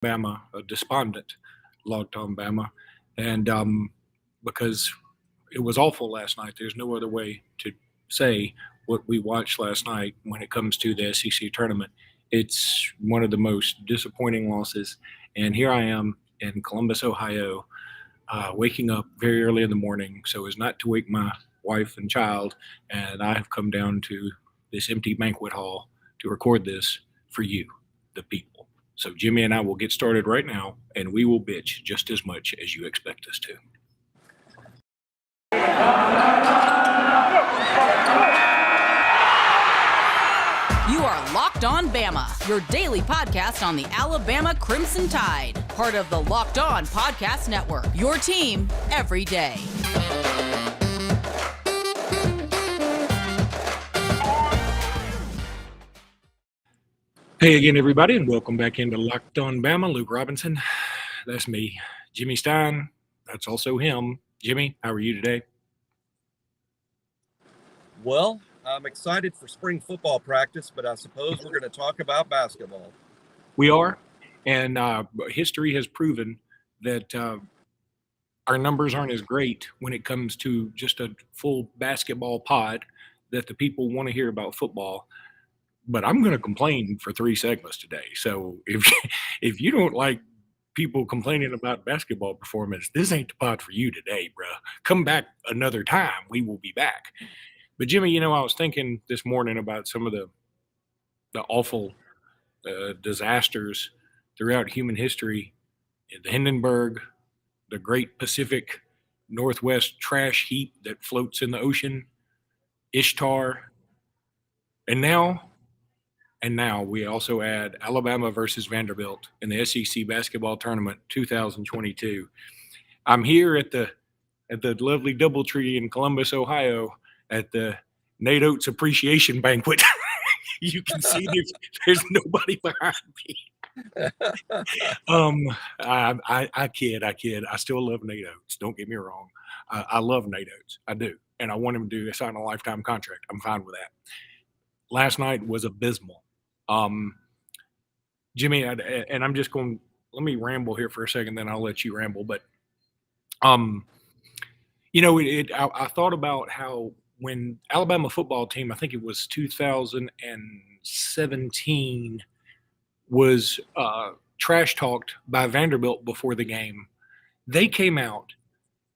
Bama, a despondent logged on Bama, and because it was awful last night. There's no other way to say what we watched last night when it comes to the SEC tournament. It's one of the most disappointing losses, and here I am in Columbus, Ohio, waking up very early in the morning so as not to wake my wife and child, and I have come down to this empty banquet hall to record this for you, the people. So Jimmy and I will get started right now, and we will bitch just as much as you expect us to. You are Locked On Bama, your daily podcast on the Alabama Crimson Tide, part of the Locked On Podcast Network, your team every day. Hey again, everybody, and welcome back into Locked On Bama. Luke Robinson, that's me. Jimmy Stein, that's also him. Jimmy, how are you today? Well, I'm excited for spring football practice, but I suppose we're going to talk about basketball. We are, and history has proven that our numbers aren't as great when it comes to just a full basketball pod, that the people want to hear about football. But I'm going to complain for 3 segments today. So if you don't like people complaining about basketball performance, this ain't the pod for you today, bro. Come back another time. We will be back. But Jimmy, I was thinking this morning about some of the awful disasters throughout human history. The Hindenburg, the Great Pacific Northwest trash heap that floats in the ocean, Ishtar, and now we also add Alabama versus Vanderbilt in the SEC basketball tournament 2022. I'm here at the lovely Doubletree in Columbus, Ohio, at the Nate Oates Appreciation Banquet. You can see there's nobody behind me. I kid. I still love Nate Oates. Don't get me wrong. I love Nate Oates. I do. And I want him to sign a lifetime contract. I'm fine with that. Last night was abysmal. Jimmy, and I'm just going, let me ramble here for a second, then I'll let you ramble. But, I thought about how when Alabama football team, I think it was 2017, was trash talked by Vanderbilt before the game, they came out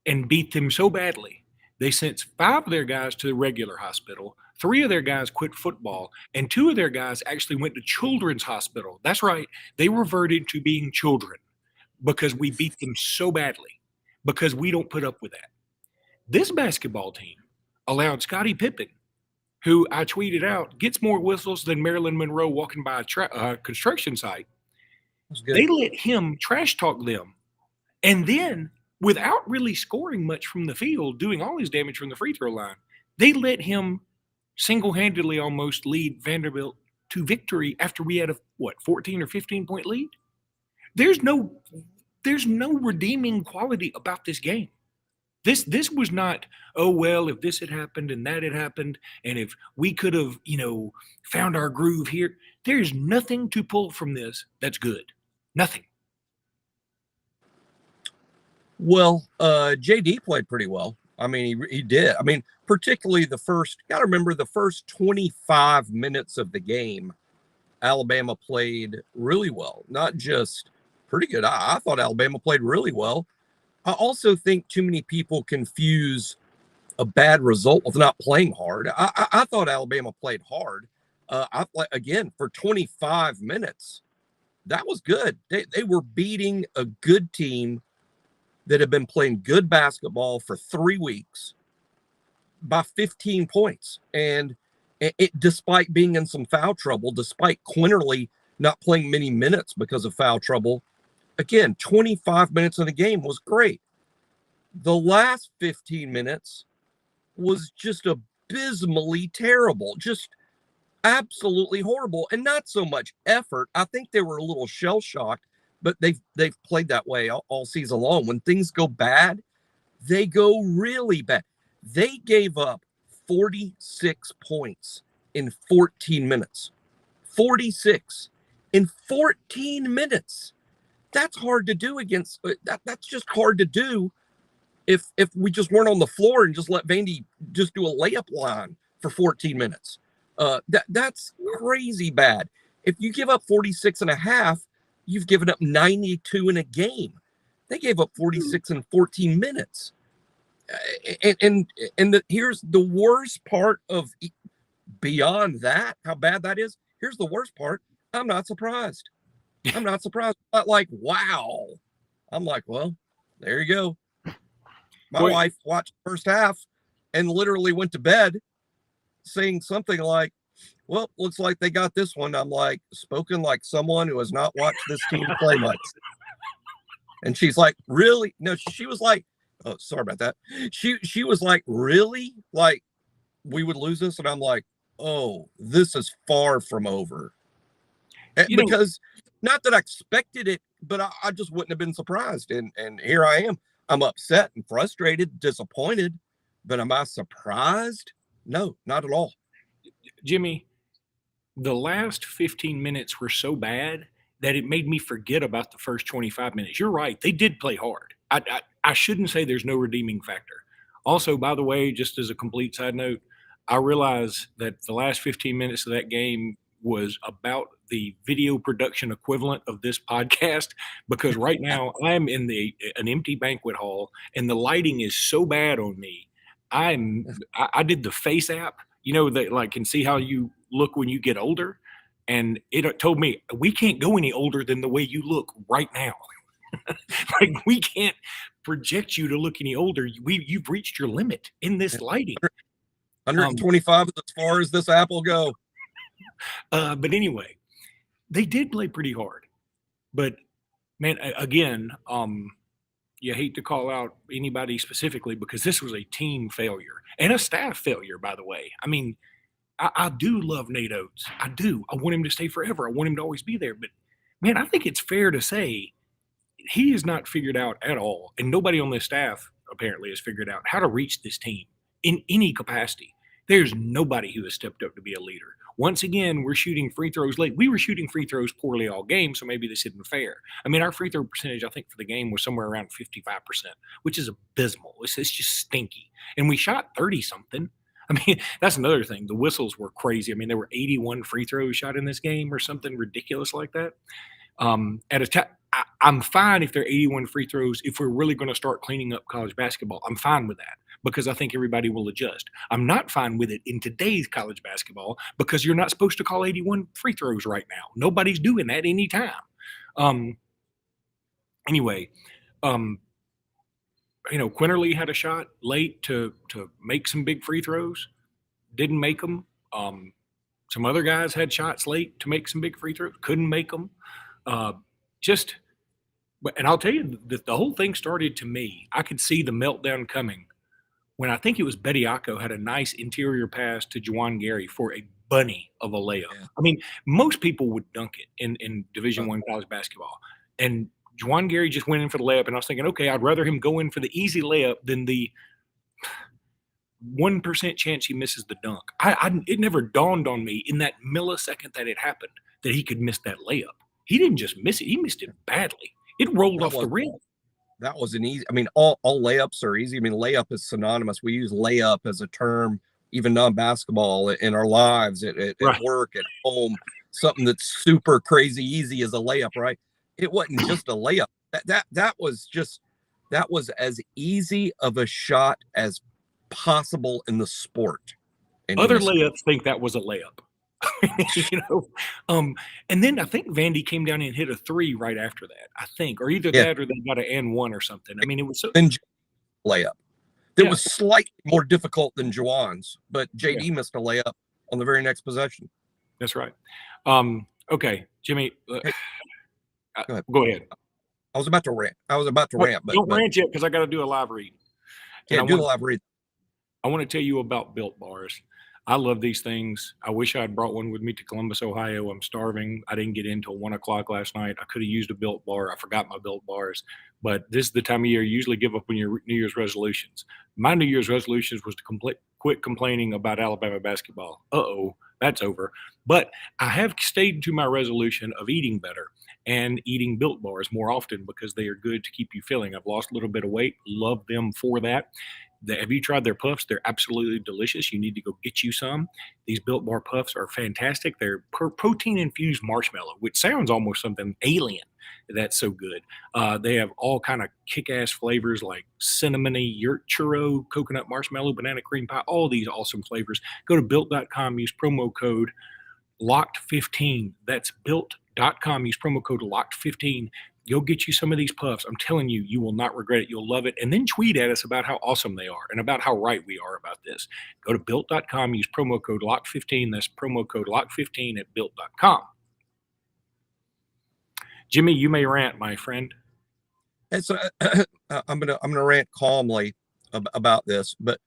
and beat them so badly. They sent 5 of their guys to the regular hospital. 3 of their guys quit football, and 2 of their guys actually went to children's hospital. That's right. They reverted to being children because we beat them so badly, because we don't put up with that. This basketball team allowed Scottie Pippen, who I tweeted out, gets more whistles than Marilyn Monroe walking by a construction site. They let him trash talk them. And then, without really scoring much from the field, doing all his damage from the free throw line, they let him single-handedly almost lead Vanderbilt to victory after we had a 14 or 15 point lead. There's no redeeming quality about this game. This was not, oh well, if this had happened and that had happened, and if we could have, found our groove here. There's nothing to pull from this that's good. Nothing. Well, JD played pretty well. I mean, he did. I mean, particularly the first 25 minutes of the game, Alabama played really well. Not just pretty good. I thought Alabama played really well. I also think too many people confuse a bad result with not playing hard. I thought Alabama played hard. Again, for 25 minutes, that was good. They were beating a good team that had been playing good basketball for 3 weeks by 15 points. And despite being in some foul trouble, despite Quinterly not playing many minutes because of foul trouble, again, 25 minutes of the game was great. The last 15 minutes was just abysmally terrible, just absolutely horrible, and not so much effort. I think they were a little shell-shocked, but they've played that way all season long. When things go bad, they go really bad. They gave up 46 points in 14 minutes. 46 in 14 minutes. That's hard to do against that's just hard to do if we just weren't on the floor and just let Vandy just do a layup line for 14 minutes. That's crazy bad. If you give up 46 and a half, you've given up 92 in a game. They gave up 46 in 14 minutes. Here's the worst part of beyond that, how bad that is. Here's the worst part. I'm not surprised. I'm not surprised. Not like, wow. I'm like, well, there you go. My wife watched the first half and literally went to bed saying something like, well, looks like they got this one. I'm like, spoken like someone who has not watched this team play much. And she's like, really? No, she was like, oh, sorry about that. She was like, really? Like, we would lose this? And I'm like, oh, this is far from over. Because not that I expected it, but I just wouldn't have been surprised. And here I am. I'm upset and frustrated, disappointed, but am I surprised? No, not at all. Jimmy, the last 15 minutes were so bad that it made me forget about the first 25 minutes. You're right. They did play hard. I shouldn't say there's no redeeming factor. Also, by the way, just as a complete side note, I realize that the last 15 minutes of that game was about the video production equivalent of this podcast, because right now I'm in an empty banquet hall and the lighting is so bad on me. I did the face app, that like can see how you look when you get older, and it told me we can't go any older than the way you look right now. Like, we can't project you to look any older. You've reached your limit in this lighting. 125 as far as this app will go. But anyway, they did play pretty hard. But man, again, you hate to call out anybody specifically because this was a team failure and a staff failure, by the way. I mean, I do love Nate Oates. I do. I want him to stay forever. I want him to always be there. But man, I think it's fair to say he has not figured out at all, and nobody on this staff apparently has figured out how to reach this team in any capacity. There's nobody who has stepped up to be a leader. Once again, we're shooting free throws late. We were shooting free throws poorly all game, so maybe this isn't fair. I mean, our free throw percentage, I think, for the game was somewhere around 55%, which is abysmal. It's just stinky. And we shot 30-something. I mean, that's another thing. The whistles were crazy. I mean, there were 81 free throws shot in this game or something ridiculous like that. At a time, I'm fine if they're 81 free throws. If we're really going to start cleaning up college basketball, I'm fine with that because I think everybody will adjust. I'm not fine with it in today's college basketball because you're not supposed to call 81 free throws right now. Nobody's doing that anytime. Anyway, Quinterly had a shot late to make some big free throws, didn't make them. Some other guys had shots late to make some big free throws, couldn't make them. And I'll tell you that the whole thing started to me. I could see the meltdown coming when I think it was Bediako had a nice interior pass to Juwan Gary for a bunny of a layup. Yeah. I mean, most people would dunk it in Division I college basketball. And Juwan Gary just went in for the layup, and I was thinking, okay, I'd rather him go in for the easy layup than the 1% chance he misses the dunk. It never dawned on me in that millisecond that it happened that he could miss that layup. He didn't just miss it. He missed it badly. It rolled off the rim. That was an easy – I mean, all layups are easy. I mean, layup is synonymous. We use layup as a term, even non-basketball, in our lives, at right. Work, at home. Something that's super crazy easy is a layup, right? It wasn't just a layup. That was as easy of a shot as possible in the sport. Other layups think that was a layup. And then I think Vandy came down and hit a 3 right after that, I think, or either that or they got an N1 or something. I mean, it was so layup. It was slightly more difficult than Juwan's, but JD missed a layup on the very next possession. That's right. Okay, Jimmy, go ahead. I was about to rant. But don't rant yet because I got to do a live read. Yeah, do a live read. I want to tell you about Built Bars. I love these things. I wish I had brought one with me to Columbus, Ohio. I'm starving. I didn't get in until 1 o'clock last night. I could have used a Built Bar. I forgot my Built Bars. But this is the time of year you usually give up on your New Year's resolutions. My New Year's resolutions was to quit complaining about Alabama basketball. That's over. But I have stayed to my resolution of eating better. and eating Built Bars more often because they are good to keep you filling. I've lost a little bit of weight. Love them for that. Have you tried their puffs? They're absolutely delicious. You need to go get you some. These Built Bar puffs are fantastic. They're protein infused marshmallow, which sounds almost something alien. That's so good. They have all kind of kick-ass flavors like cinnamony, yurt churro, coconut marshmallow, banana cream pie, all these awesome flavors. Go to built.com, use promo code LOCKED15. That's built.com, use promo code LOCKED15. Go get you some of these puffs. I'm telling you, you will not regret it. You'll love it. And then tweet at us about how awesome they are and about how right we are about this. Go to built.com, use promo code LOCK15. That's promo code LOCK15 at built.com. Jimmy, you may rant, my friend. And so I'm gonna rant calmly about this, but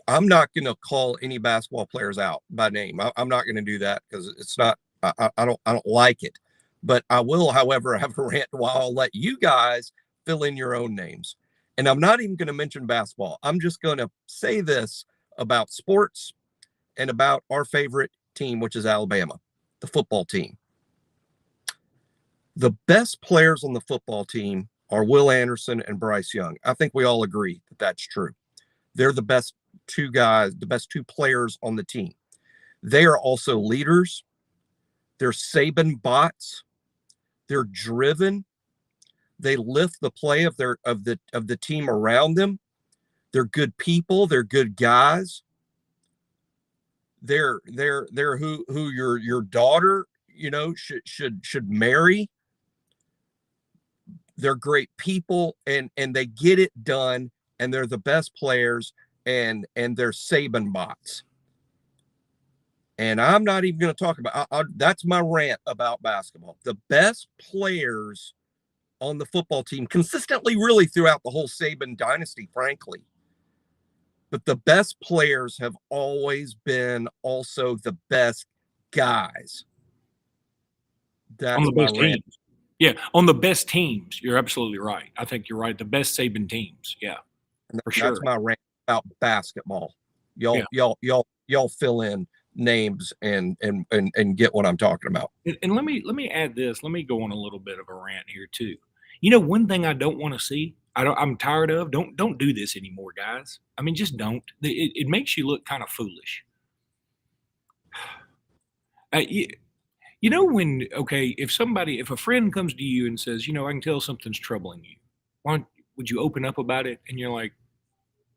I'm not gonna call any basketball players out by name. I'm not gonna do that because it's not. I don't like it. But I will, however, have a rant while I'll let you guys fill in your own names. And I'm not even going to mention basketball. I'm just going to say this about sports and about our favorite team, which is Alabama, the football team. The best players on the football team are Will Anderson and Bryce Young. I think we all agree that that's true. They're the best two guys, the best two players on the team. They are also leaders. They're Saban bots. They're driven. They lift the play of the team around them. They're good people. They're good guys. They're who your daughter, should marry. They're great people and they get it done, and they're the best players, and they're Saban bots. And I'm not even going to talk about that's my rant about basketball. The best players on the football team consistently, really throughout the whole Saban dynasty, frankly. But the best players have always been also the best guys. That's on the best my rant. teams. Yeah, on the best teams. You're absolutely right. I think you're right. The best Saban teams. Yeah, for sure. That's my rant about basketball. Y'all fill in names and get what I'm talking about. And let me add this. Let me go on a little bit of a rant here too. You know, one thing I don't want to see. I'm tired of. Don't do this anymore, guys. I mean, just don't. It makes you look kind of foolish. You know when if a friend comes to you and says, I can tell something's troubling you. Would you open up about it? And you're like,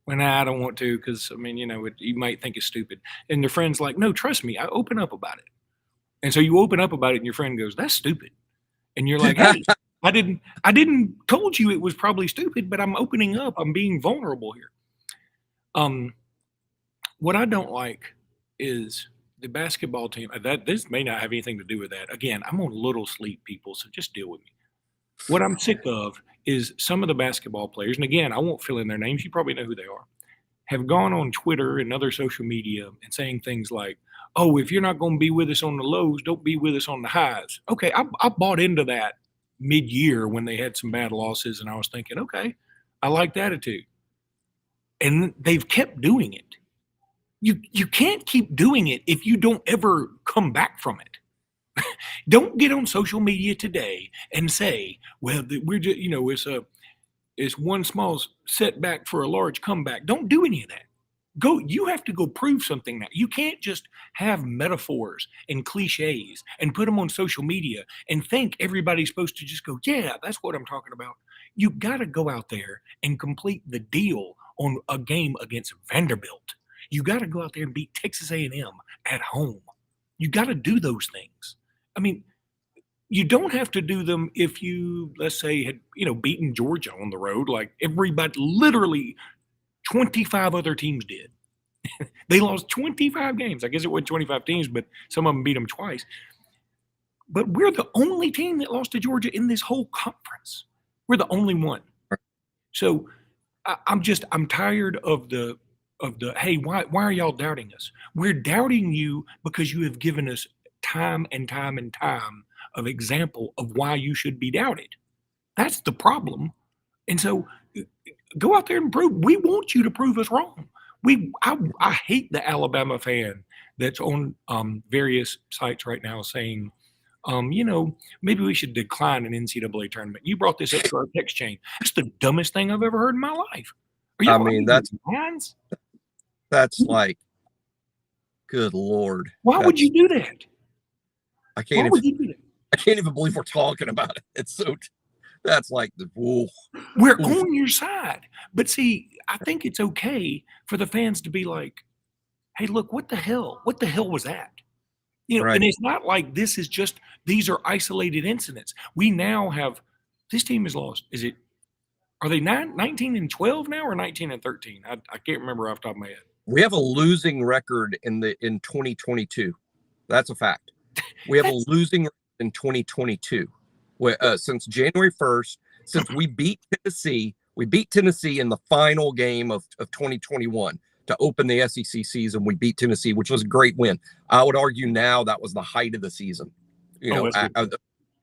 well, nah, I don't want to because, you might think it's stupid. And their friend's like, no, trust me, I open up about it. And so you open up about it and your friend goes, that's stupid. And you're like, hey, I didn't told you it was probably stupid, but I'm opening up. I'm being vulnerable here. What I don't like is the basketball team. This may not have anything to do with that. Again, I'm on little sleep, people, so just deal with me. What I'm sick of is some of the basketball players, and again, I won't fill in their names. You probably know who they are, have gone on Twitter and other social media and saying things like, oh, if you're not going to be with us on the lows, don't be with us on the highs. Okay, I bought into that mid-year when they had some bad losses, and I was thinking, okay, I like the attitude. And they've kept doing it. You can't keep doing it if you don't ever come back from it. Don't get on social media today and say, well, we're just, it's one small setback for a large comeback. Don't do any of that. You have to go prove something now. You can't just have metaphors and cliches and put them on social media and think everybody's supposed to just go, yeah, that's what I'm talking about. You got to go out there and complete the deal on a game against Vanderbilt. You got to go out there and beat Texas A&M at home. You got to do those things. I mean, you don't have to do them if you, let's say, had, beaten Georgia on the road like everybody, literally 25 other teams did. They lost 25 games. I guess it wasn't 25 teams, but some of them beat them twice. But we're the only team that lost to Georgia in this whole conference. We're the only one. So I'm tired of the hey, why are y'all doubting us? We're doubting you because you have given us time and time and time of example of why you should be doubted. That's the problem. And so go out there and prove. We want you to prove us wrong. I hate the Alabama fan that's on various sites right now saying maybe we should decline an NCAA tournament. You brought this up to our text chain. That's the dumbest thing I've ever heard in my life. Are you I mean, that's minds? like, good Lord. Why would you do that? I Why can't would you do that? I can't even believe we're talking about it. It's so, that's like the ooh. We're on your side. But see, I think it's okay for the fans to be like, hey, look, what the hell? What the hell was that? Right. And it's not like this is just, these are isolated incidents. We now have, this team has lost. Are they 19 and 12 now or 19 and 13? I can't remember off the top of my head. We have a losing record in 2022. That's a fact. We have a losing record in 2022. Since January 1st, since we beat Tennessee in the final game of 2021 to open the SEC season. We beat Tennessee, which was a great win. I would argue now that was the height of the season. I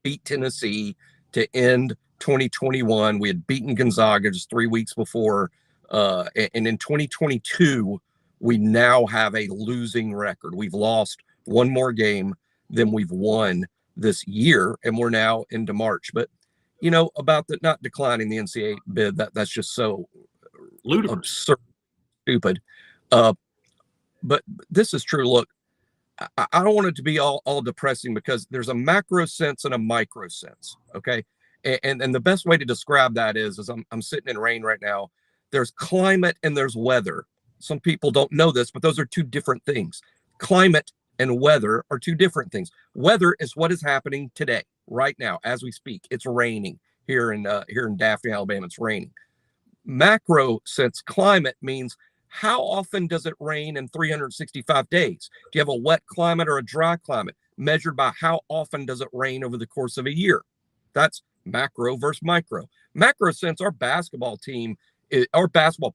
beat Tennessee to end 2021. We had beaten Gonzaga just 3 weeks before. And in 2022, we now have a losing record. We've lost one more game than we've won this year, and we're now into March. But about the not declining the NCAA bid, that's just so ludicrous, absurd, stupid. But this is true. Look, I don't want it to be all depressing, because there's a macro sense and a micro sense. Okay. And the best way to describe that is I'm sitting in rain right now. There's climate and there's weather. Some people don't know this, but those are two different things. Climate and weather are two different things. Weather is what is happening today, right now, as we speak. It's raining here in Daphne, Alabama. It's raining. Macro sense, climate means how often does it rain in 365 days? Do you have a wet climate or a dry climate? Measured by how often does it rain over the course of a year? That's macro versus micro. Macro sense, our basketball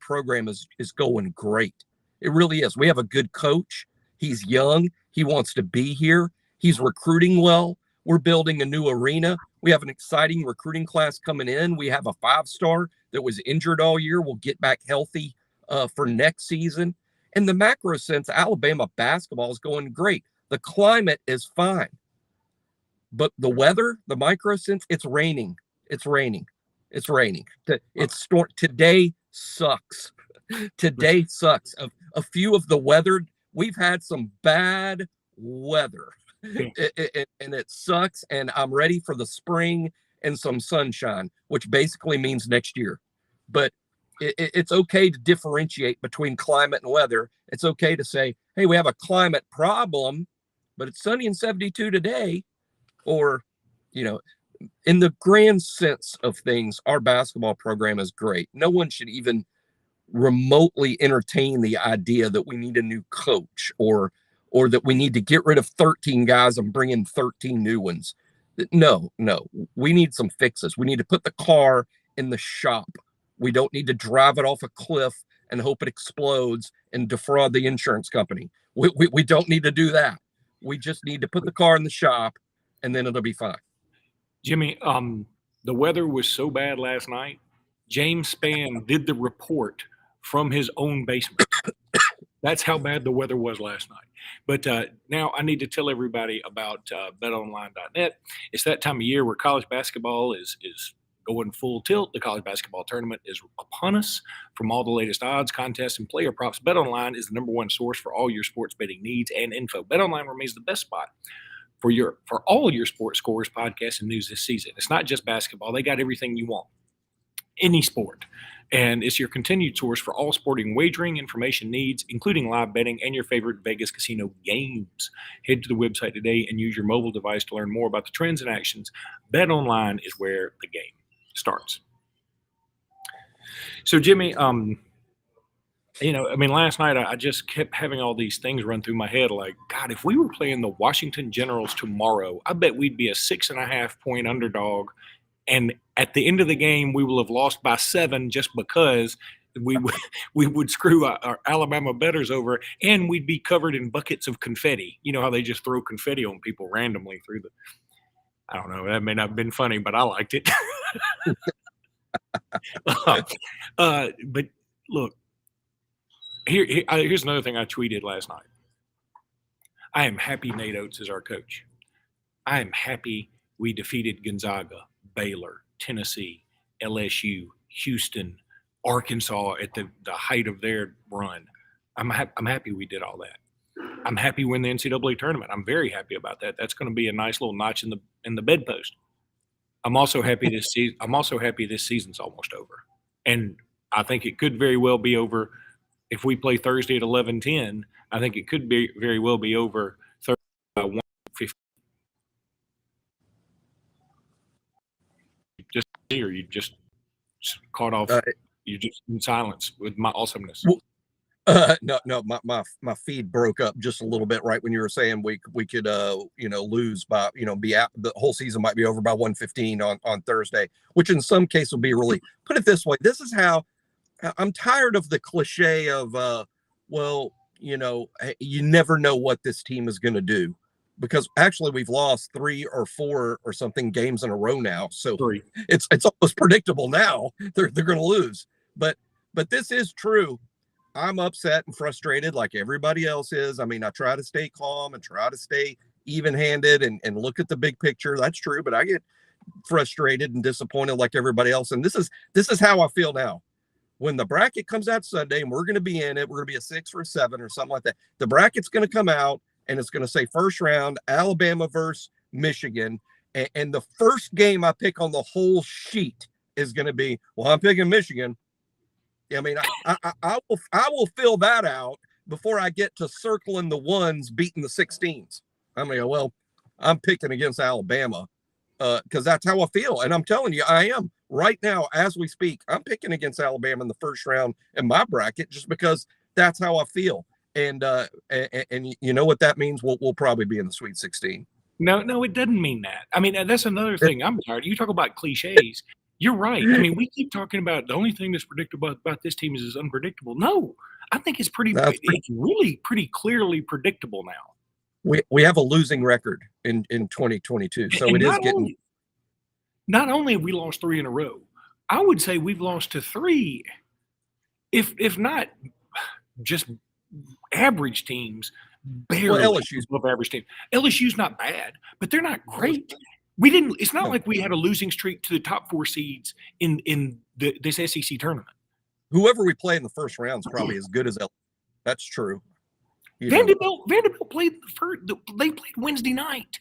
program is going great. It really is. We have a good coach. He's young. He wants to be here. He's recruiting well. We're building a new arena. We have an exciting recruiting class coming in. We have a 5-star that was injured all year. We'll get back healthy for next season. In the macro sense, Alabama basketball is going great. The climate is fine. But the weather, the micro sense, it's raining. It's raining. It's raining. Today sucks. Today sucks. A few of the weather, we've had some bad weather. And it sucks. And I'm ready for the spring and some sunshine, which basically means next year. But it's okay to differentiate between climate and weather. It's okay to say, hey, we have a climate problem, but it's sunny and 72 today. Or, in the grand sense of things, our basketball program is great. No one should even remotely entertain the idea that we need a new coach or that we need to get rid of 13 guys and bring in 13 new ones. No, we need some fixes. We need to put the car in the shop. We don't need to drive it off a cliff and hope it explodes and defraud the insurance company. We don't need to do that. We just need to put the car in the shop, and then it'll be fine. Jimmy, the weather was so bad last night. James Spann did the report from his own basement. That's how bad the weather was last night. But now I need to tell everybody about betonline.net. It's that time of year where college basketball is going full tilt. The college basketball tournament is upon us. From all the latest odds, contests, and player props, BetOnline is the number one source for all your sports betting needs and info. BetOnline remains the best spot for all your sports scores, podcasts, and news this season. It's not just basketball. They got everything you want, any sport. And it's your continued source for all sporting wagering information needs, including live betting and your favorite Vegas casino games. Head to the website today and use your mobile device to learn more about the trends and actions. BetOnline is where the game starts. So, Jimmy, last night I just kept having all these things run through my head like, God, if we were playing the Washington Generals tomorrow, I bet we'd be a 6.5 point underdog. And at the end of the game, we will have lost by 7 just because we would screw our Alabama bettors over, and we'd be covered in buckets of confetti. You know how they just throw confetti on people randomly through the – I don't know. That may not have been funny, but I liked it. But look, here's another thing I tweeted last night. I am happy Nate Oates is our coach. I am happy we defeated Gonzaga, Baylor, Tennessee, LSU, Houston, Arkansas at the height of their run. I'm happy we did all that. I'm happy we win the NCAA tournament. I'm very happy about that. That's going to be a nice little notch in the bedpost. I'm also happy this season. I'm also happy this season's almost over, and I think it could very well be over if we play Thursday at 11:10. I think it could be very well be over Thursday by 1:15. Just or you just caught off. You just in silence with my awesomeness. No, my feed broke up just a little bit right when you were saying we could lose by be out, the whole season might be over by 1:15 on Thursday, which in some cases will be really. Put it this way, this is how I'm tired of the cliche of you never know what this team is going to do, because actually we've lost 3 or 4 or something games in a row now, so 3. It's almost predictable now they're going to lose, but this is true. I'm upset and frustrated like everybody else is. I mean, I try to stay calm and try to stay even-handed and look at the big picture. That's true, but I get frustrated and disappointed like everybody else. And this is how I feel now. When the bracket comes out Sunday and we're going to be in it, we're going to be a 6 or a 7 or something like that. The bracket's going to come out and it's going to say first round, Alabama versus Michigan. And the first game I pick on the whole sheet is going to be, well, I'm picking Michigan. I mean, I will fill that out before I get to circling the ones beating the 16s. I mean, well, I'm picking against Alabama because that's how I feel. And I'm telling you, I am right now as we speak. I'm picking against Alabama in the first round in my bracket just because that's how I feel. And you know what that means? We'll probably be in the Sweet 16. No, it doesn't mean that. I mean, that's another thing. I'm tired. You talk about cliches. You're right. I mean, we keep talking about the only thing that's predictable about this team is it's unpredictable. No, I think it's it's really pretty clearly predictable now. We have a losing record in 2022, so and it is getting. Not only have we lost 3 in a row, I would say we've lost to 3, if not just average teams. Barely LSU's above average team. LSU's not bad, but they're not great. We didn't. It's not like we had a losing streak to the top 4 seeds in this SEC tournament. Whoever we play in the first round is probably as good as LSU. That's true. Vanderbilt played they played Wednesday night.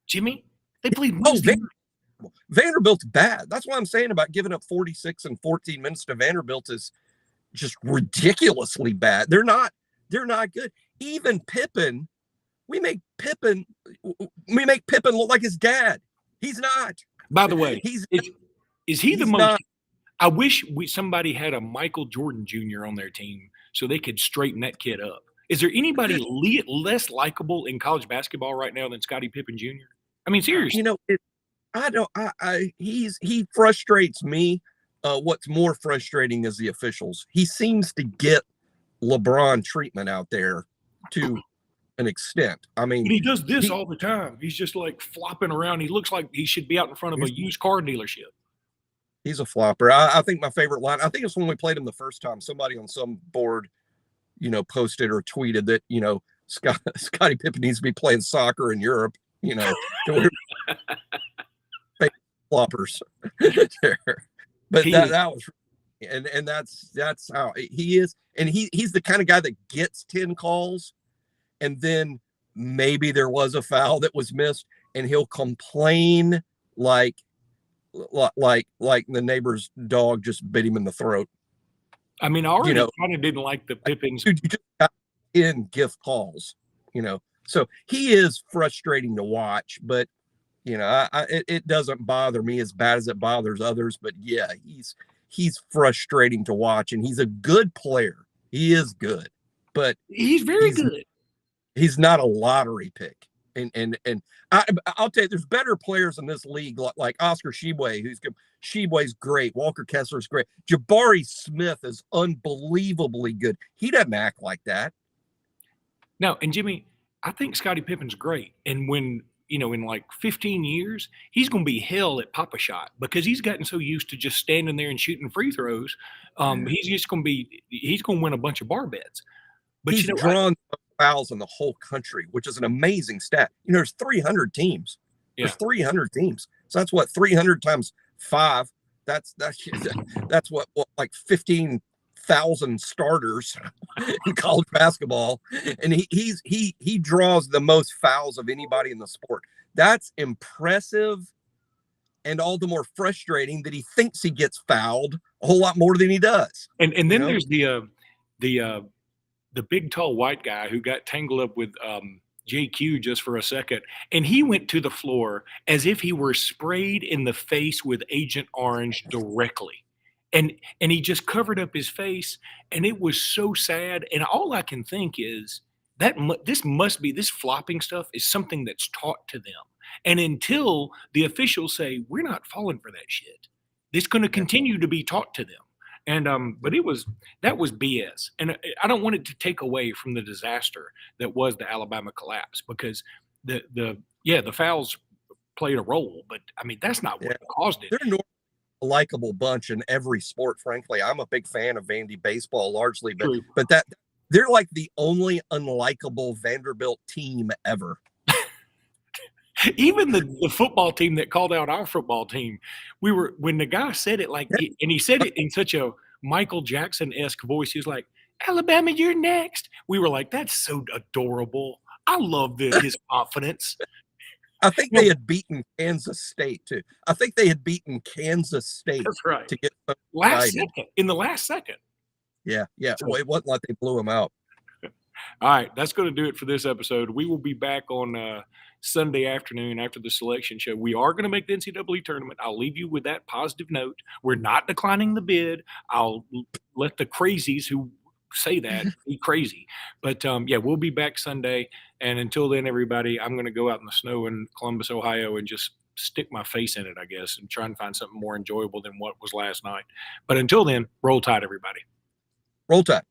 Jimmy, they played Wednesday night. Vanderbilt's bad. That's what I'm saying about giving up 46 and 14 minutes to Vanderbilt is just ridiculously bad. They're not good. Even Pippen, we make Pippen look like his dad. He's not. By the way, is he the most? Not. I wish somebody had a Michael Jordan Jr. on their team so they could straighten that kid up. Is there anybody less likable in college basketball right now than Scottie Pippen Jr.? I mean, seriously. He frustrates me. What's more frustrating is the officials. He seems to get LeBron treatment out there to an extent. I mean, but he does this all the time. He's just like flopping around. He looks like he should be out in front of a used car dealership. He's a flopper. I think my favorite line, I think it's when we played him the first time. Somebody on some board, posted or tweeted that, Scottie Pippen needs to be playing soccer in Europe, floppers there. But that was, and that's how he is. And he's the kind of guy that gets 10 calls and then maybe there was a foul that was missed and he'll complain like the neighbor's dog just bit him in the throat. I mean, I already kind of didn't like the Pippins. You just got in gift calls, So he is frustrating to watch, but it doesn't bother me as bad as it bothers others. But yeah, he's frustrating to watch, and he's a good player. He is good, but he's very good. He's not a lottery pick. And I'll tell you, there's better players in this league like Oscar Tshiebwe, who's good. Tshiebwe's great. Walker Kessler's great. Jabari Smith is unbelievably good. He doesn't act like that. No, and Jimmy, I think Scottie Pippen's great. And when, in like 15 years, he's going to be hell at Pop-A-Shot because he's gotten so used to just standing there and shooting free throws. He's going to win a bunch of bar bets. But he's drawn fouls in the whole country, which is an amazing stat. There's 300 teams. Yeah. There's 300 teams. So that's what 300 times 5. That's what like 15,000 starters in college basketball, and he draws the most fouls of anybody in the sport. That's impressive, and all the more frustrating that he thinks he gets fouled a whole lot more than he does. And then there's the big tall white guy who got tangled up with JQ just for a second, and he went to the floor as if he were sprayed in the face with Agent Orange directly. And he just covered up his face, and it was so sad. And all I can think is that this flopping stuff is something that's taught to them. And until the officials say we're not falling for that shit, it's going to continue to be taught to them. And but that was BS, and I don't want it to take away from the disaster that was the Alabama collapse, because the fouls played a role, but I mean that's not what caused it. They're a likable bunch in every sport. Frankly, I'm a big fan of Vandy baseball largely, but that they're like the only unlikable Vanderbilt team ever. Even the football team that called out our football team, when the guy said it and he said it in such a Michael Jackson-esque voice, he was like, "Alabama, you're next." We were like, "That's so adorable." I love his confidence. I think they had beaten Kansas State too. I think they had beaten Kansas State. That's right. To get in the last second. Yeah. Well, it wasn't like they blew them out. All right, that's going to do it for this episode. We will be back on Sunday afternoon after the selection show. We are going to make the NCAA tournament. I'll leave you with that positive note. We're not declining the bid. I'll let the crazies who say that be crazy. But we'll be back Sunday. And until then, everybody, I'm going to go out in the snow in Columbus, Ohio, and just stick my face in it, I guess, and try and find something more enjoyable than what was last night. But until then, roll tide, everybody. Roll tide.